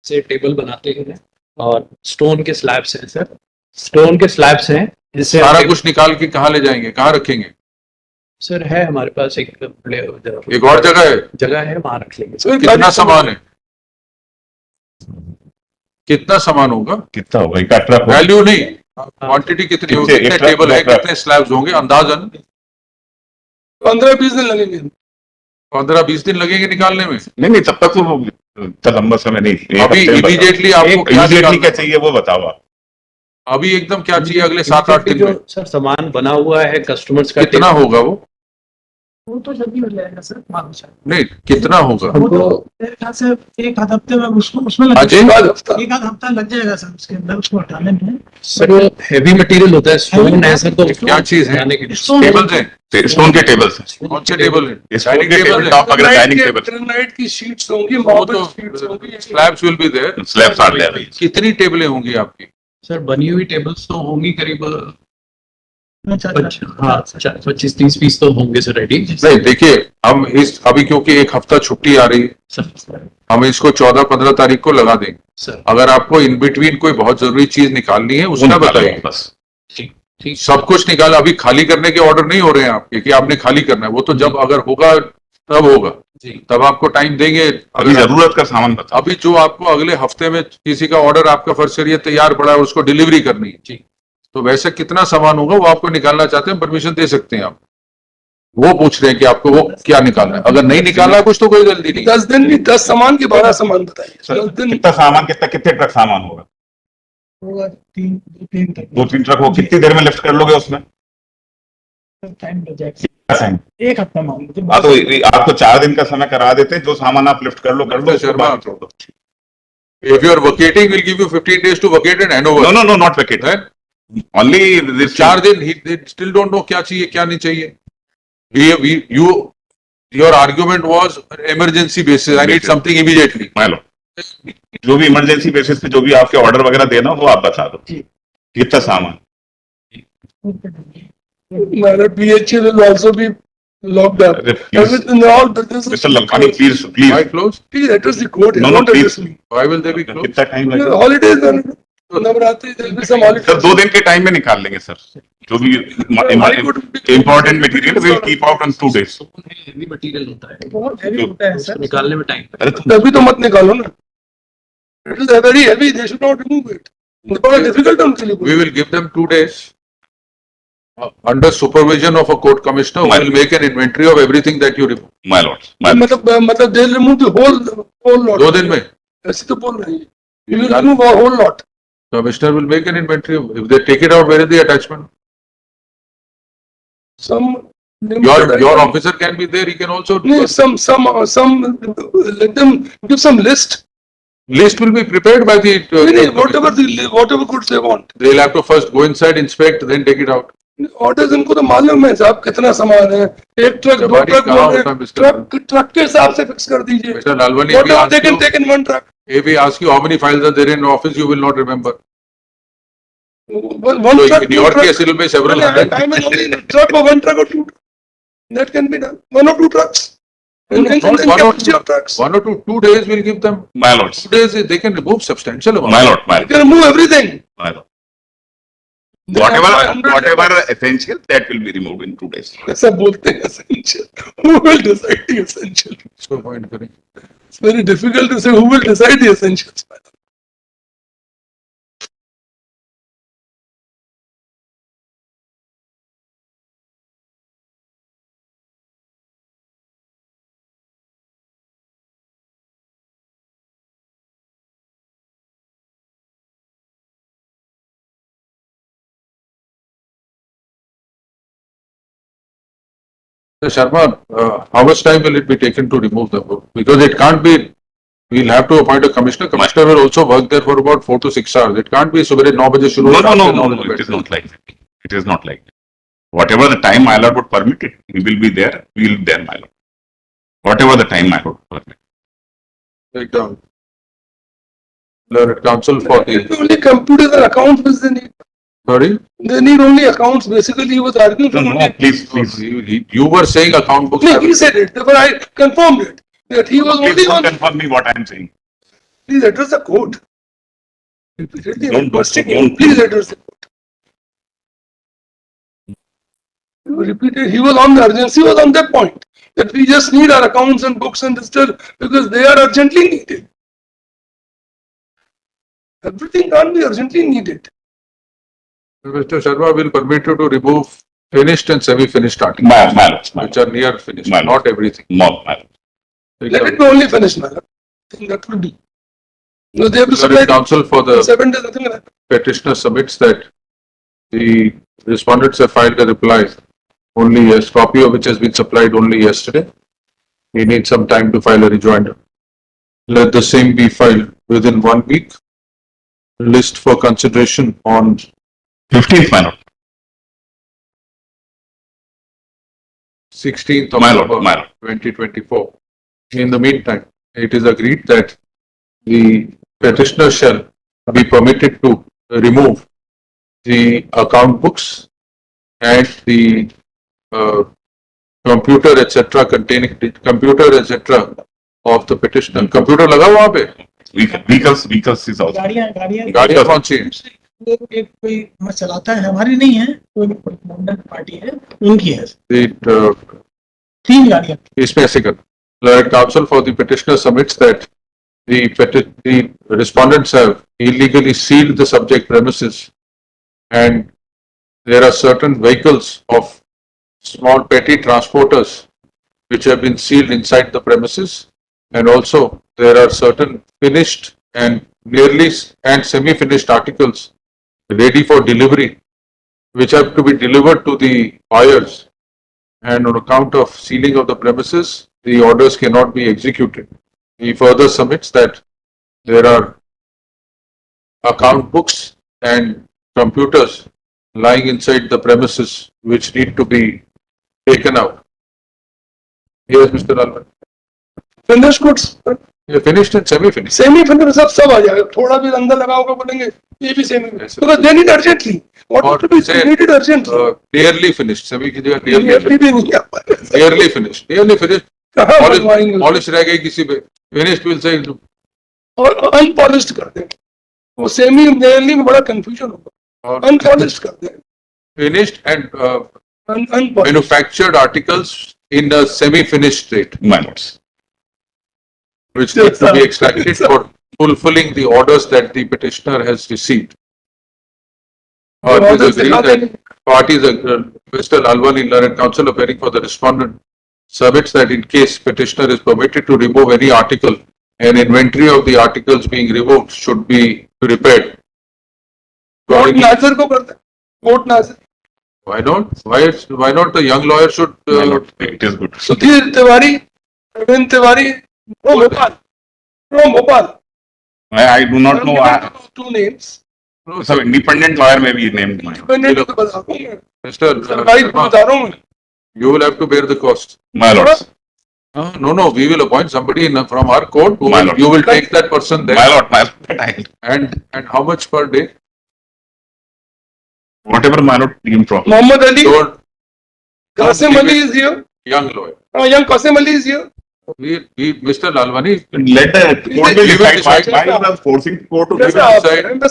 से टेबल बनाते हैं और स्टोन के स्लैब्स हैं सर, स्टोन के स्लैब्स हैं जिससे सारा कुछ निकाल के कहाँ ले जाएंगे, कहाँ रखेंगे? सर है हमारे पास एक और जगह है, वहां रख लेंगे सर। कितना सामान है, कितना सामान होगा, कितना होगा, एक ट्रक वैल्यू नहीं, क्वांटिटी कितनी होगी, कितने टेबल है, कितने स्लैब्स होंगे अंदाजन? 15-20 दिन लगेंगे। 15-20 दिन लगेंगे निकालने में? नहीं तब तक तो इतना लंबा समय नहीं। अभी इमीडिएटली आपको क्या चाहिए वो बताओ आप। अभी एकदम क्या चाहिए अगले 7-8 दिन में? सर सामान बना हुआ है कस्टमर्स का, कितना होगा वो तो जल्दी हो जाएगा सर, नहीं कितना होगा? से एक आध हफ्ते में उसमें एक आध हफ्ता लग जाएगा सर उसके अंदर, उसको हटाने में। सर वो हेवी मटीरियल होता है, स्टोन है सर, तो क्या चीज है? टेबल्स हैं, स्टोन के टेबल्स हैं। कौन से टेबल है? डाइनिंग टेबल, अगर डाइनिंग टेबल, ग्रेनाइट की शीट्स होंगी, मार्बल शीट्स होंगी, slabs will be there, slabs are there. कितनी टेबलें होंगी आपकी? सर बनी हुई टेबल्स तो होंगी करीब हाँ 25-30 पीस तो होंगे सर रेडी। नहीं देखिए, हम इस अभी क्योंकि एक हफ्ता छुट्टी आ रही है, सर हम इसको 14-15 तारीख को लगा देंगे सर। अगर आपको इन बिटवीन कोई बहुत जरूरी चीज निकालनी है उसका बताइए बस। ठीक सब कुछ निकाल, अभी खाली करने के ऑर्डर नहीं हो रहे हैं आपके कि आपने खाली करना है, वो तो जब अगर होगा तब होगा जी, तब आपको टाइम देंगे। अभी जरूरत का सामान बताओ। अभी जो आपको अगले हफ्ते में किसी का ऑर्डर आपका फर्स्ट करिए तैयार पड़ा है, उसको डिलीवरी करनी है जी, तो वैसे कितना सामान होगा वो आपको निकालना चाहते हैं, परमिशन दे सकते हैं आप। वो पूछ रहे हैं कि आपको वो क्या निकालना है, अगर नहीं निकालना है कुछ तो कोई जल्दी नहीं। 10 दिन भी 10 सामान के 12 सामान बताइए। सर 10 दिन कितना सामान, कितने ट्रक सामान होगा? होगा 3 तक। 2-3 ट्रक हो, कितनी देर में लिफ्ट कर लोगे उसमें? टाइम लग जाएगा, एक हफ्ता मान लीजिए। हाँ तो आपको 4 दिन का समय करा देते हैं, जो सामान आप लिफ्ट कर लो कर लो। Sharma, if you are vacating, we'll give you 15 days to vacate and hand over. No, not vacate. Only this 4 दिन he still don't know क्या चाहिए क्या नहीं चाहिए। Your argument was emergency basis. I need something immediately. मान लो जो भी emergency basis पे जो भी आपके ऑर्डर वगैरह देना हो वो आप बता दो। कितना सामान? My BHA will also be locked up. Everything, all business. Mr. Lakhani, please. Why close? Please address the court. No, Don't please. address me. Why will they be closed? कितना टाइम लगेगा? Holidays, Navratri, there will be some holidays. Sir 2 दिन के time में निकाल लेंगे sir, जो भी important material will keep out in 2 days। Heavy material होता है, बहुत heavy होता है सर, निकालने में टाइम। अरे तभी तो मत निकालो ना। It is very heavy. They should not remove it. बहुत difficult है उनके लिए। We will give them 2 days under supervision of a court commissioner who will make an inventory of everything that you remove. My lord, मतलब they will remove the whole lot. 2 दिन में ऐसे तो बोल रही है। You will remove a whole lot. commissioner will make an inventory. If they take it out, where is the attachment? Some Your officer can be there. He can also. No, some let them give some list. List will be prepared by the. Whatever goods they want. They'll have to first go inside, inspect, then take it out. Orders इनको तो मालूम है साहब कितना सामान है, एक truck 2 truck truck के हिसाब से फिक्स कर दीजिए। Mr. Lalwani, they can take in one truck. if we ask you how many files are there in office, you will not remember. One So truck, in your case, it will be several hundred. time is only in truck or one truck or 2. That can be done. 1 or 2 trucks. And capacity of trucks. 1 or 2 days will give them. my lords, 2 days they can remove substantial amount. my lord, my You can remove everything. lord. Whatever essential, that will be removed in 2 days. ऐसा बोलते हैं essential. Who will decide the essential? इसको point करें. It's very difficult to say who will decide the essentials. So Sharma, how much time will it be taken to remove them? Because it can't be. We'll have to appoint a commissioner. Commissioner will also work there for about 4 to 6 hours. It can't be so very 9 baje shuru. No, it is not like that. It is not like that. Whatever the time my lord would permit it, he will be there. We will be there, my lord. Whatever the time my lord would permit. Take down. Learned counsel for the. Only computers and accounts which they need. Sorry? They need only accounts. Basically, he was arguing for No, only. please. You were saying account books. No, he said it. Therefore, I confirmed it. That he was only Please don't on. confirm me what I am saying. Please address the court. Repeatedly Don't- requesting you, don't- please address the court. You repeated, he was on the urgency, was on that point, that we just need our accounts and books and digital because they are urgently needed. Everything can't be urgently needed. Mr. Sharma will permit you to remove finished and semi-finished articles, My lords, my which are near finished, My lord. not everything. lords, my lords. Let it be only finished, madam. I think that will do. No, they have to Learned supply counsel for the 7 days, nothing like that. petitioner submits that the respondents have filed a reply only a copy of which has been supplied only yesterday. He needs some time to file a rejoinder. Let the same be filed within 1 week. List for consideration on 15th, my lord. 16th of My lord, October my lord. 2024. In the meantime, it is agreed that the petitioner shall be permitted to remove the account books and the computer etc. containing the computer etc. of the petitioner. Computer लगा वहाँ पे? Vehicles is also. गाड़ियाँ गाड़ियाँ कौन सी हैं? वो एक कोई मैं चलाता है, हमारी नहीं है, कोई मंडल पार्टी है, उनकी है। The 3 गाड़ियाँ। इसमें ऐसे कर. Learned counsel for the petitioner submits that the respondents have illegally sealed the subject premises and there are certain vehicles of small petty transporters which have been sealed inside the premises and also there are certain finished and nearly and semi-finished articles ready for delivery which have to be delivered to the buyers and on account of sealing of the premises the orders cannot be executed. He further submits that there are account books and computers lying inside the premises which need to be taken out. Yes, Mr. Alvan. Finished goods, Yeah, finished and semi-finished. semi finished सब आ जाएगा. थोड़ा भी अंदर लगा होगा बोलेंगे ये भी semi finished. Because they need urgently. What Or to be say, needed urgently. Nearly finished. Semi की जगह ये nearly भी नहीं आ पाएगा. nearly finished. Nearly finished. कहाँ बनवाएंगे? Polish रह गई किसी पे. Finished will say और unpolished कर देंगे. वो semi nearly में बड़ा confusion होगा. or Unpolished कर देंगे. finished and Unpolished. manufactured articles in a semi-finished state, My lords. which need to be extracted for fulfilling the orders that the petitioner has received. Or it is agreed that parties, Mr. Alwani, learned counsel appearing for the respondent, submits that in case petitioner is permitted to remove any article, an inventory of the articles being removed should be prepared. Court नाजर को करते हैं. Court नाजर. Why not? Why not the young lawyer should? My lord, it is good. Sudhir Tiwari, Praveen Tiwari, from Bhopal. From Bhopal. I do not know. Two names. Some independent lawyer may be named. My lord. मैंने तो बता रहा हूँ. Mr. सरकारी को बता रहा हूँ. You will have to bear the cost. My lords. No, we will appoint somebody from our court. My lord. You will take that person there. My lord, my lord. And how much per day? Whatever my lord deemed proper. Mohammed Ali, Don't, Qasim Ali is here. young lawyer. Young Qasim Ali is here. Mr. Lalwani, Let the court We will decide. decide. Why you are forcing court to जैसे give आप decide. हैं, मैं